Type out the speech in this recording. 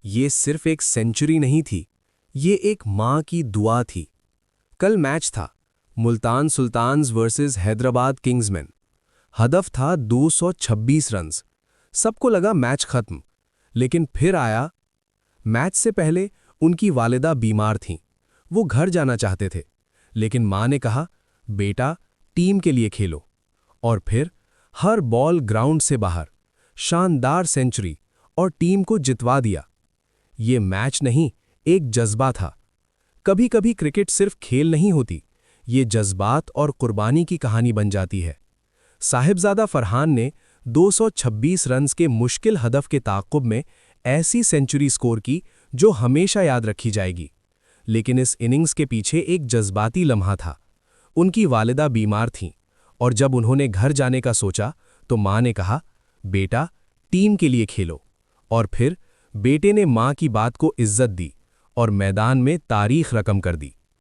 ये सिर्फ एक सेंचुरी नहीं थी, ये एक माँ की दुआ थी। कल मैच था, Multan Sultans versus Hyderabad Kingsmen. हदफ था 226 रन्स। सबको लगा मैच खत्म, लेकिन फिर आया। मैच से पहले उनकी वालिदा बीमार थीं। वो घर जाना चाहते थे, लेकिन माँ ने कहा, बेटा टीम के लिए खेलो। और फिर हर बॉल ग्राउंड से बाहर, शानदार सेंचुरी और टीम को जितवा दिया। ये मैच नहीं, एक जज्बा था। कभी कभी क्रिकेट सिर्फ खेल नहीं होती, ये जज्बात और कुर्बानी की कहानी बन जाती है। साहिबजादा फरहान ने 226 रन्स के मुश्किल हदफ के ताक़ुब में ऐसी सेंचुरी स्कोर की जो हमेशा याद रखी जाएगी। लेकिन इस इनिंग्स के पीछे एक जज्बाती लम्हा था। उनकी वालिदा बीमार थीं, और जब उन्होंने घर जाने का सोचा तो माँ ने कहा, बेटा टीम के लिए खेलो। और फिर बेटे ने माँ की बात को इज्जत दी और मैदान में तारीख रकम कर दी।